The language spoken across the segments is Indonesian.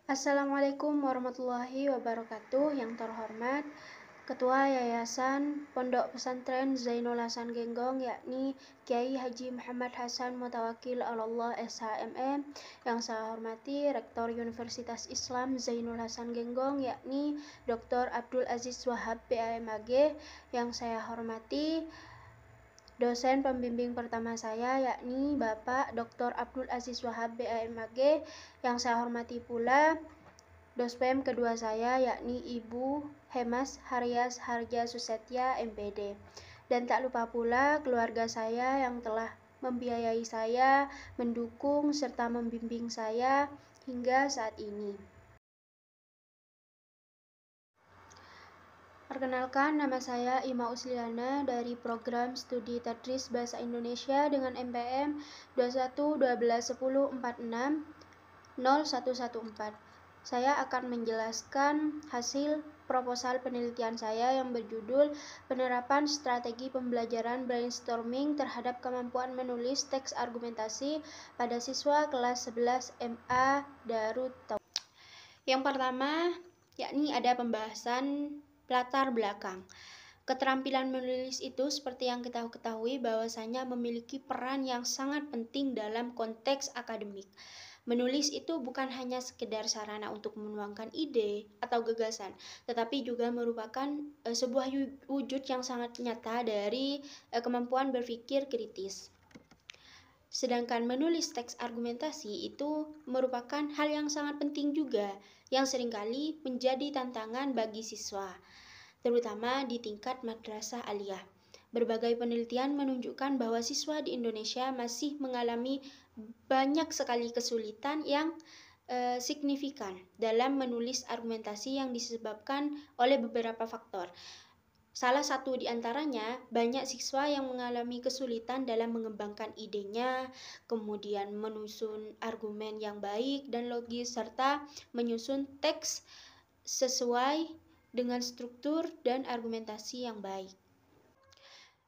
Assalamualaikum warahmatullahi wabarakatuh. Yang terhormat Ketua Yayasan Pondok Pesantren Zainul Hasan Genggong, yakni Kiai Haji Muhammad Hasan Mutawakil Allah SHMM. Yang saya hormati Rektor Universitas Islam Zainul Hasan Genggong, yakni Dr. Abdul Aziz Wahab PAMAG. Yang saya hormati dosen pembimbing pertama saya, yakni Bapak Dr. Abdul Aziz Wahab BAMAG. Yang saya hormati pula dospem kedua saya, yakni Ibu Hemas Haryas Harja Susetya MPD. Dan tak lupa pula keluarga saya yang telah membiayai saya, mendukung serta membimbing saya hingga saat ini. Perkenalkan, nama saya Ima Usliana dari Program Studi Tadris Bahasa Indonesia dengan MPM 211210460114. Saya akan menjelaskan hasil proposal penelitian saya yang berjudul Penerapan Strategi Pembelajaran Brainstorming Terhadap Kemampuan Menulis Teks Argumentasi pada Siswa Kelas 11 MA Darut Tauhid. Yang pertama, yakni ada pembahasan latar belakang. Keterampilan menulis itu seperti yang kita ketahui bahwasanya memiliki peran yang sangat penting dalam konteks akademik. Menulis itu bukan hanya sekedar sarana untuk menuangkan ide atau gagasan, tetapi juga merupakan sebuah wujud yang sangat nyata dari kemampuan berpikir kritis. Sedangkan menulis teks argumentasi itu merupakan hal yang sangat penting juga, yang seringkali menjadi tantangan bagi siswa, terutama di tingkat madrasah aliyah. Berbagai penelitian menunjukkan bahwa siswa di Indonesia masih mengalami banyak sekali kesulitan yang signifikan dalam menulis argumentasi yang disebabkan oleh beberapa faktor. Salah satu di antaranya, banyak siswa yang mengalami kesulitan dalam mengembangkan idenya, kemudian menyusun argumen yang baik dan logis, serta menyusun teks sesuai dengan struktur dan argumentasi yang baik.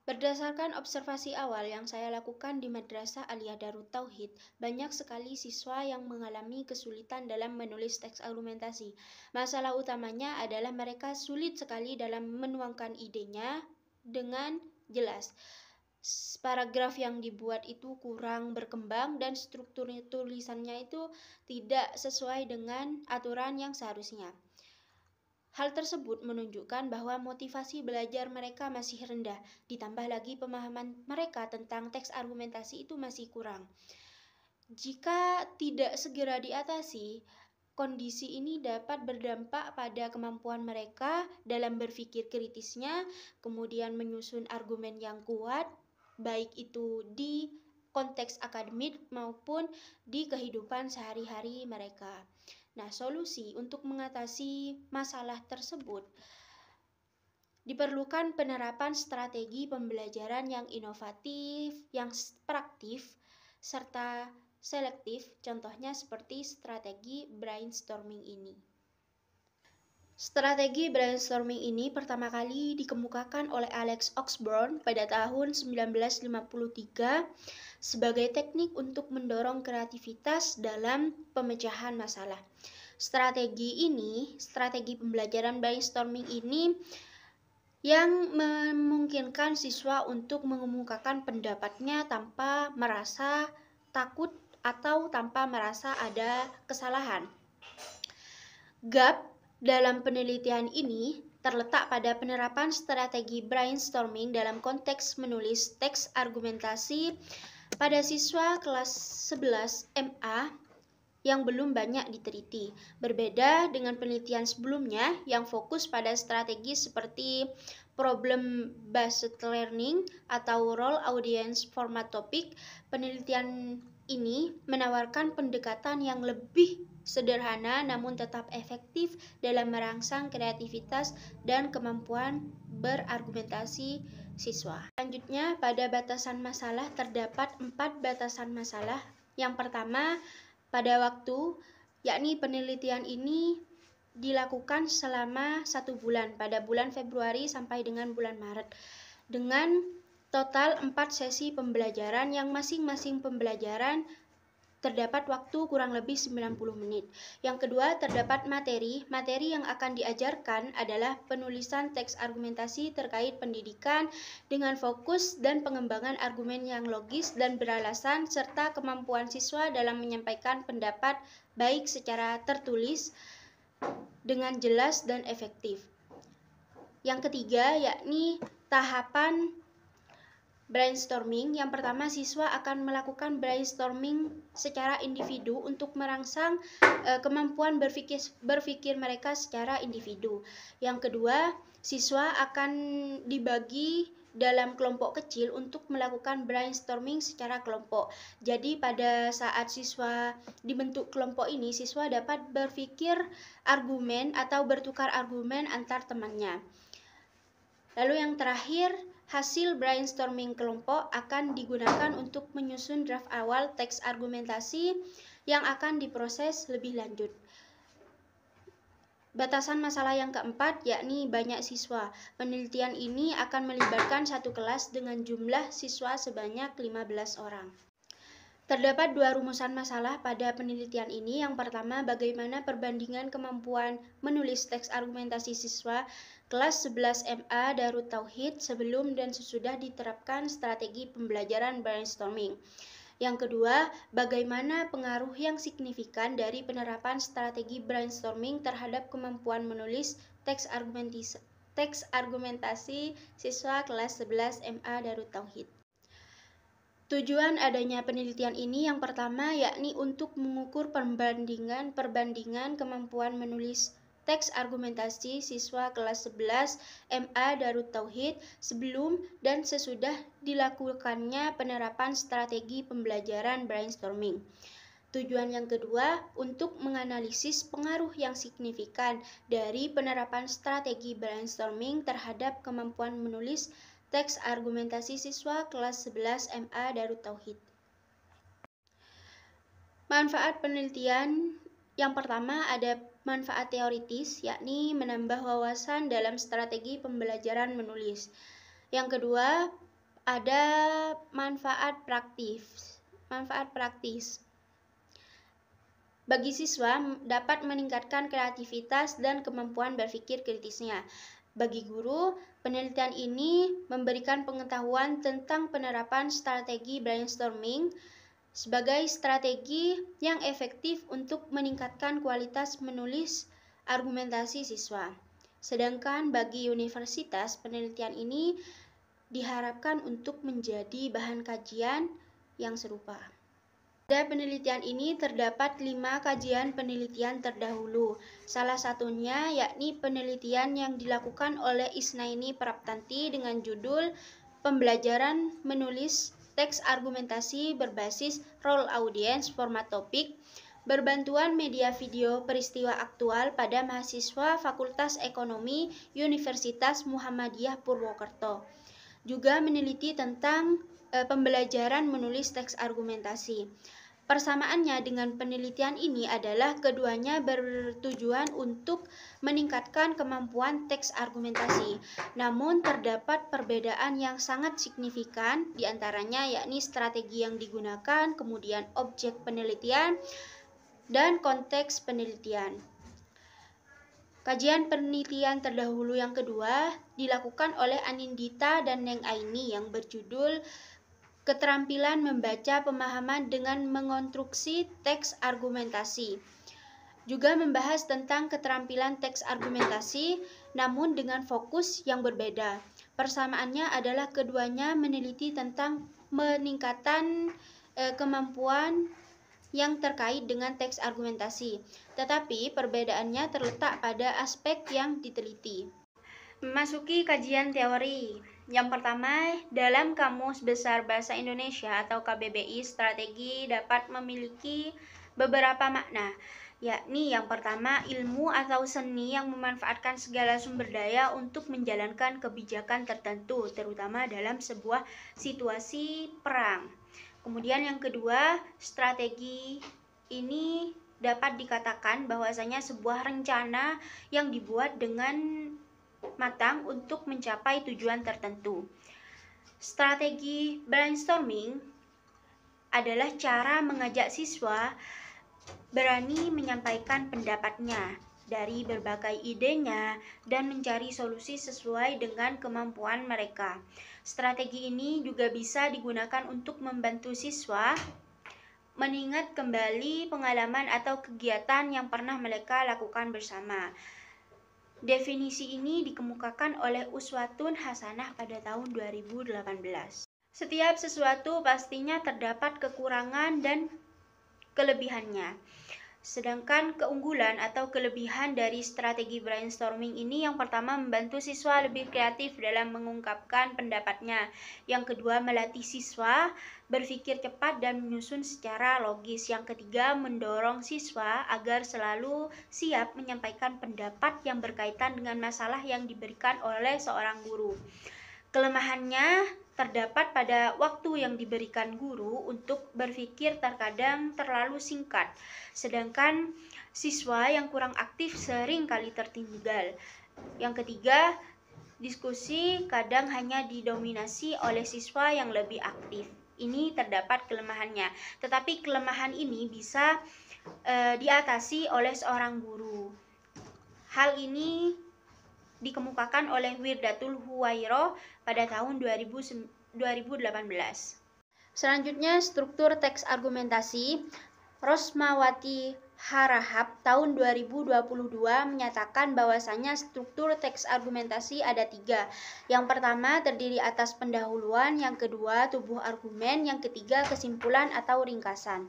Berdasarkan observasi awal yang saya lakukan di Madrasah Aliyah Darut Tauhid, banyak sekali siswa yang mengalami kesulitan dalam menulis teks argumentasi. Masalah utamanya adalah mereka sulit sekali dalam menuangkan idenya dengan jelas. Paragraf yang dibuat itu kurang berkembang dan struktur tulisannya itu tidak sesuai dengan aturan yang seharusnya. Hal tersebut menunjukkan bahwa motivasi belajar mereka masih rendah, ditambah lagi pemahaman mereka tentang teks argumentasi itu masih kurang. Jika tidak segera diatasi, kondisi ini dapat berdampak pada kemampuan mereka dalam berpikir kritisnya, kemudian menyusun argumen yang kuat, baik itu di konteks akademik maupun di kehidupan sehari-hari mereka. Nah, solusi untuk mengatasi masalah tersebut diperlukan penerapan strategi pembelajaran yang inovatif, yang praktif, serta selektif, contohnya seperti strategi brainstorming ini. Strategi brainstorming ini pertama kali dikemukakan oleh Alex Oxburn pada tahun 1953 sebagai teknik untuk mendorong kreativitas dalam pemecahan masalah. Strategi pembelajaran brainstorming ini yang memungkinkan siswa untuk mengemukakan pendapatnya tanpa merasa takut atau tanpa merasa ada kesalahan. Gap dalam penelitian ini terletak pada penerapan strategi brainstorming dalam konteks menulis teks argumentasi pada siswa kelas 11 MA yang belum banyak diteliti. Berbeda dengan penelitian sebelumnya yang fokus pada strategi seperti problem based learning atau role audience format topik, penelitian ini menawarkan pendekatan yang lebih sederhana namun tetap efektif dalam merangsang kreativitas dan kemampuan berargumentasi siswa. Selanjutnya, pada batasan masalah terdapat 4 batasan masalah. Yang pertama, pada waktu, yakni penelitian ini dilakukan selama 1 bulan, pada bulan Februari sampai dengan bulan Maret, dengan total 4 sesi pembelajaran yang masing-masing pembelajaran terdapat waktu kurang lebih 90 menit. Yang kedua, terdapat materi. Materi yang akan diajarkan adalah penulisan teks argumentasi terkait pendidikan dengan fokus dan pengembangan argumen yang logis dan beralasan, serta kemampuan siswa dalam menyampaikan pendapat baik secara tertulis dengan jelas dan efektif. Yang ketiga, yakni tahapan brainstorming. Yang pertama, siswa akan melakukan brainstorming secara individu untuk merangsang kemampuan berpikir mereka secara individu. Yang kedua, siswa akan dibagi dalam kelompok kecil untuk melakukan brainstorming secara kelompok. Jadi pada saat siswa dibentuk kelompok ini, siswa dapat berpikir argumen atau bertukar argumen antar temannya. Lalu yang terakhir, hasil brainstorming kelompok akan digunakan untuk menyusun draft awal teks argumentasi yang akan diproses lebih lanjut. Batasan masalah yang keempat, yakni banyak siswa. Penelitian ini akan melibatkan satu kelas dengan jumlah siswa sebanyak 15 orang. Terdapat dua rumusan masalah pada penelitian ini. Yang pertama, bagaimana perbandingan kemampuan menulis teks argumentasi siswa kelas 11 MA Darut Tauhid sebelum dan sesudah diterapkan strategi pembelajaran brainstorming. Yang kedua, bagaimana pengaruh yang signifikan dari penerapan strategi brainstorming terhadap kemampuan menulis teks argumentasi siswa kelas 11 MA Darut Tauhid. Tujuan adanya penelitian ini yang pertama yakni untuk mengukur perbandingan kemampuan menulis teks argumentasi siswa kelas 11 MA Darut Tauhid sebelum dan sesudah dilakukannya penerapan strategi pembelajaran brainstorming. Tujuan yang kedua untuk menganalisis pengaruh yang signifikan dari penerapan strategi brainstorming terhadap kemampuan menulis teks argumentasi siswa kelas 11 MA Darut Tauhid. Manfaat penelitian yang pertama ada manfaat teoritis, yakni menambah wawasan dalam strategi pembelajaran menulis. Yang kedua, ada manfaat praktis. Bagi siswa dapat meningkatkan kreativitas dan kemampuan berpikir kritisnya. Bagi guru, penelitian ini memberikan pengetahuan tentang penerapan strategi brainstorming sebagai strategi yang efektif untuk meningkatkan kualitas menulis argumentasi siswa. Sedangkan bagi universitas, penelitian ini diharapkan untuk menjadi bahan kajian yang serupa. Pada penelitian ini terdapat 5 kajian penelitian terdahulu. Salah satunya yakni penelitian yang dilakukan oleh Isnaini Praptanti dengan judul Pembelajaran Menulis Teks Argumentasi Berbasis Role Audience Format Topik, berbantuan media video peristiwa aktual pada mahasiswa Fakultas Ekonomi Universitas Muhammadiyah Purwokerto. Juga meneliti tentang pembelajaran menulis teks argumentasi. Persamaannya dengan penelitian ini adalah keduanya bertujuan untuk meningkatkan kemampuan teks argumentasi. Namun terdapat perbedaan yang sangat signifikan diantaranya yakni strategi yang digunakan, kemudian objek penelitian, dan konteks penelitian. Kajian penelitian terdahulu yang kedua dilakukan oleh Anindita dan Neng Aini yang berjudul Keterampilan Membaca Pemahaman dengan Mengonstruksi Teks Argumentasi. Juga membahas tentang keterampilan teks argumentasi, namun dengan fokus yang berbeda. Persamaannya adalah keduanya meneliti tentang peningkatan kemampuan yang terkait dengan teks argumentasi, tetapi perbedaannya terletak pada aspek yang diteliti. Memasuki kajian teori. Yang pertama, dalam Kamus Besar Bahasa Indonesia atau KBBI, strategi dapat memiliki beberapa makna, yakni yang pertama, ilmu atau seni yang memanfaatkan segala sumber daya untuk menjalankan kebijakan tertentu, terutama dalam sebuah situasi perang. Kemudian yang kedua, strategi ini dapat dikatakan bahwasanya sebuah rencana yang dibuat dengan matang untuk mencapai tujuan tertentu. Strategi brainstorming adalah cara mengajak siswa berani menyampaikan pendapatnya dari berbagai idenya dan mencari solusi sesuai dengan kemampuan mereka. Strategi ini juga bisa digunakan untuk membantu siswa mengingat kembali pengalaman atau kegiatan yang pernah mereka lakukan bersama. Definisi ini dikemukakan oleh Uswatun Hasanah pada tahun 2018. Setiap sesuatu pastinya terdapat kekurangan dan kelebihannya. Sedangkan keunggulan atau kelebihan dari strategi brainstorming ini yang pertama membantu siswa lebih kreatif dalam mengungkapkan pendapatnya. Yang kedua melatih siswa berpikir cepat dan menyusun secara logis. Yang ketiga mendorong siswa agar selalu siap menyampaikan pendapat yang berkaitan dengan masalah yang diberikan oleh seorang guru. Kelemahannya terdapat pada waktu yang diberikan guru untuk berpikir terkadang terlalu singkat, sedangkan siswa yang kurang aktif sering kali tertinggal. Yang ketiga, diskusi kadang hanya didominasi oleh siswa yang lebih aktif. Ini terdapat kelemahannya, tetapi kelemahan ini bisa diatasi oleh seorang guru. Hal ini dikemukakan oleh Wirdatul Huwairah pada tahun 2018. Selanjutnya, struktur teks argumentasi. Rosmawati Harahap tahun 2022 menyatakan bahwasanya struktur teks argumentasi ada 3. Yang pertama terdiri atas pendahuluan, yang kedua tubuh argumen, yang ketiga kesimpulan atau ringkasan.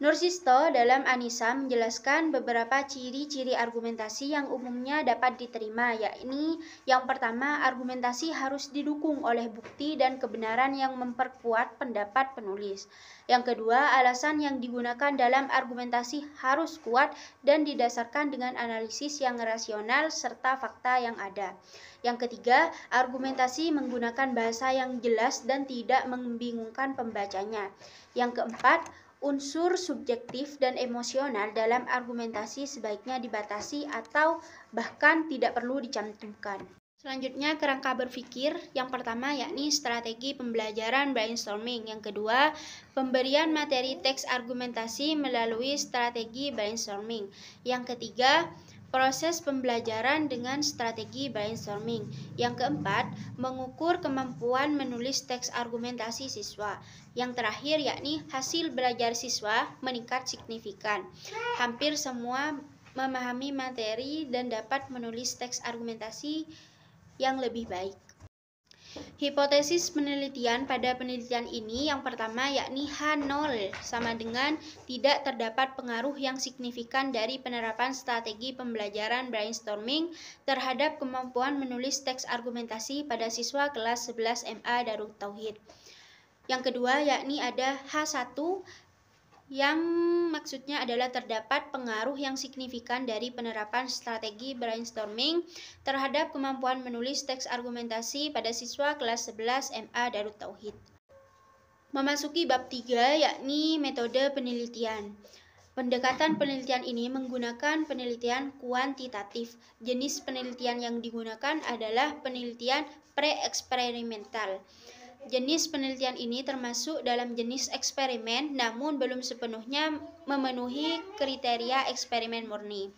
Nursisto dalam Anisa menjelaskan beberapa ciri-ciri argumentasi yang umumnya dapat diterima, yakni yang pertama, argumentasi harus didukung oleh bukti dan kebenaran yang memperkuat pendapat penulis. Yang kedua, alasan yang digunakan dalam argumentasi harus kuat dan didasarkan dengan analisis yang rasional serta fakta yang ada. Yang ketiga, argumentasi menggunakan bahasa yang jelas dan tidak membingungkan pembacanya. Yang keempat, unsur subjektif dan emosional dalam argumentasi sebaiknya dibatasi atau bahkan tidak perlu dicantumkan. Selanjutnya, kerangka berpikir. Yang pertama yakni strategi pembelajaran brainstorming. Yang kedua, pemberian materi teks argumentasi melalui strategi brainstorming. Yang ketiga, proses pembelajaran dengan strategi brainstorming. Yang keempat, mengukur kemampuan menulis teks argumentasi siswa. Yang terakhir yakni hasil belajar siswa meningkat signifikan. Hampir semua memahami materi dan dapat menulis teks argumentasi yang lebih baik. Hipotesis penelitian pada penelitian ini yang pertama yakni H0 sama dengan tidak terdapat pengaruh yang signifikan dari penerapan strategi pembelajaran brainstorming terhadap kemampuan menulis teks argumentasi pada siswa kelas 11 MA Darut Tauhid. Yang kedua yakni ada H1 yang maksudnya adalah terdapat pengaruh yang signifikan dari penerapan strategi brainstorming terhadap kemampuan menulis teks argumentasi pada siswa kelas 11 MA Darut Tauhid. Memasuki bab 3 yakni metode penelitian. Pendekatan penelitian ini menggunakan penelitian kuantitatif. Jenis penelitian yang digunakan adalah penelitian pre-eksperimental. Jenis penelitian ini termasuk dalam jenis eksperimen, namun belum sepenuhnya memenuhi kriteria eksperimen murni.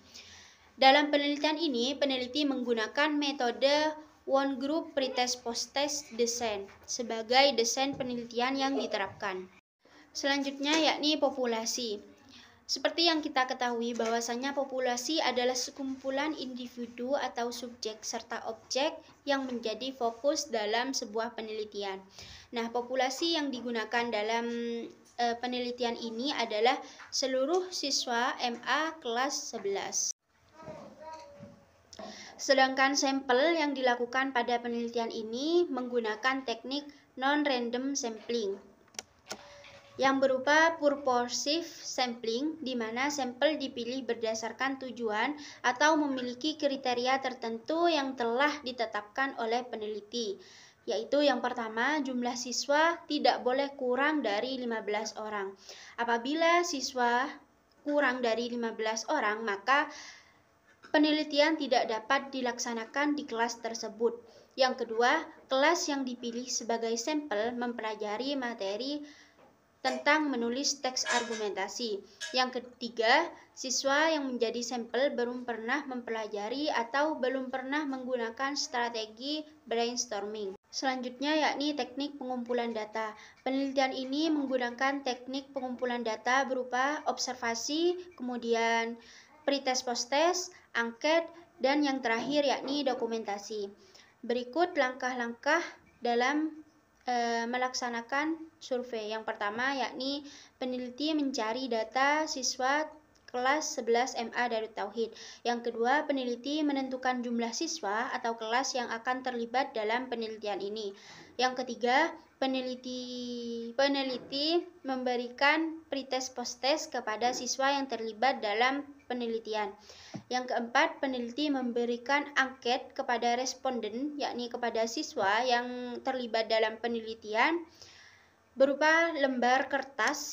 Dalam penelitian ini, peneliti menggunakan metode one group pretest post-test design sebagai desain penelitian yang diterapkan. Selanjutnya yakni populasi. Seperti yang kita ketahui bahwasanya populasi adalah sekumpulan individu atau subjek serta objek yang menjadi fokus dalam sebuah penelitian. Nah, populasi yang digunakan dalam penelitian ini adalah seluruh siswa MA kelas 11. Sedangkan sampel yang dilakukan pada penelitian ini menggunakan teknik non-random sampling yang berupa purposive sampling, di mana sampel dipilih berdasarkan tujuan atau memiliki kriteria tertentu yang telah ditetapkan oleh peneliti, yaitu yang pertama, jumlah siswa tidak boleh kurang dari 15 orang. Apabila siswa kurang dari 15 orang, maka penelitian tidak dapat dilaksanakan di kelas tersebut. Yang kedua, kelas yang dipilih sebagai sampel mempelajari materi tentang menulis teks argumentasi. Yang ketiga, siswa yang menjadi sampel belum pernah mempelajari atau belum pernah menggunakan strategi brainstorming. Selanjutnya yakni teknik pengumpulan data. Penelitian ini menggunakan teknik pengumpulan data berupa observasi, kemudian pretest posttest, angket, dan yang terakhir yakni dokumentasi. Berikut langkah-langkah dalam melaksanakan survei. Yang pertama yakni peneliti mencari data siswa kelas 11 MA Darut Tauhid. Yang kedua, peneliti menentukan jumlah siswa atau kelas yang akan terlibat dalam penelitian ini. Yang ketiga, peneliti memberikan pretest posttest kepada siswa yang terlibat dalam penelitian. Yang keempat, peneliti memberikan angket kepada responden, yakni kepada siswa yang terlibat dalam penelitian berupa lembar kertas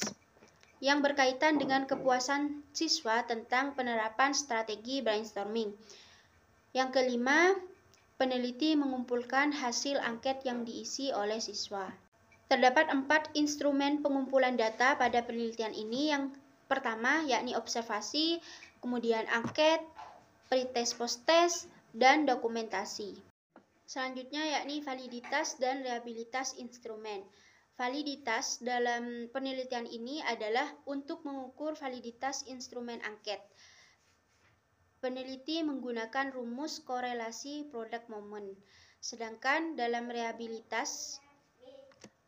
yang berkaitan dengan kepuasan siswa tentang penerapan strategi brainstorming. Yang kelima, peneliti mengumpulkan hasil angket yang diisi oleh siswa. Terdapat 4 instrumen pengumpulan data pada penelitian ini. Yang pertama yakni observasi, kemudian angket, pretest posttest, dan dokumentasi. Selanjutnya yakni validitas dan reliabilitas instrumen. Validitas dalam penelitian ini adalah untuk mengukur validitas instrumen angket. Peneliti menggunakan rumus korelasi product moment. Sedangkan dalam reliabilitas,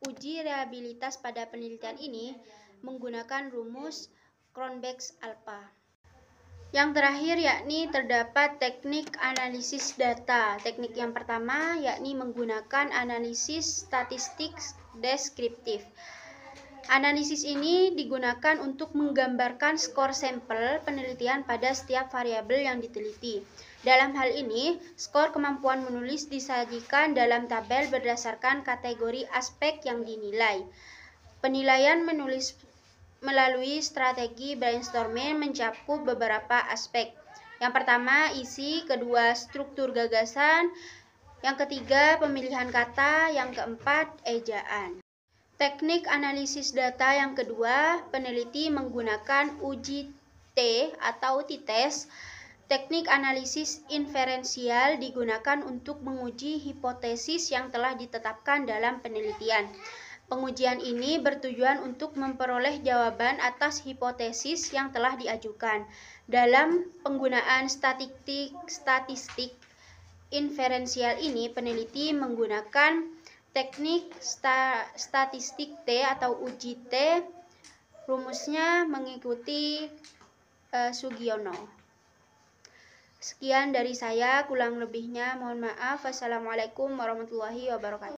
uji reliabilitas pada penelitian ini menggunakan rumus Cronbach's-Alpha. Yang terakhir yakni terdapat teknik analisis data. Teknik yang pertama yakni menggunakan analisis statistik deskriptif. Analisis ini digunakan untuk menggambarkan skor sampel penelitian pada setiap variabel yang diteliti. Dalam hal ini, skor kemampuan menulis disajikan dalam tabel berdasarkan kategori aspek yang dinilai. Penilaian menulis melalui strategi brainstorming mencakup beberapa aspek. Yang pertama, isi, kedua, struktur gagasan, yang ketiga, pemilihan kata, yang keempat, ejaan. Teknik analisis data yang kedua, peneliti menggunakan uji T atau t-test. Teknik analisis inferensial digunakan untuk menguji hipotesis yang telah ditetapkan dalam penelitian. Pengujian ini bertujuan untuk memperoleh jawaban atas hipotesis yang telah diajukan. Dalam penggunaan statistik inferensial ini, peneliti menggunakan teknik statistik T atau uji T. Rumusnya mengikuti Sugiono. Sekian dari saya, kurang lebihnya mohon maaf. Wassalamualaikum warahmatullahi wabarakatuh.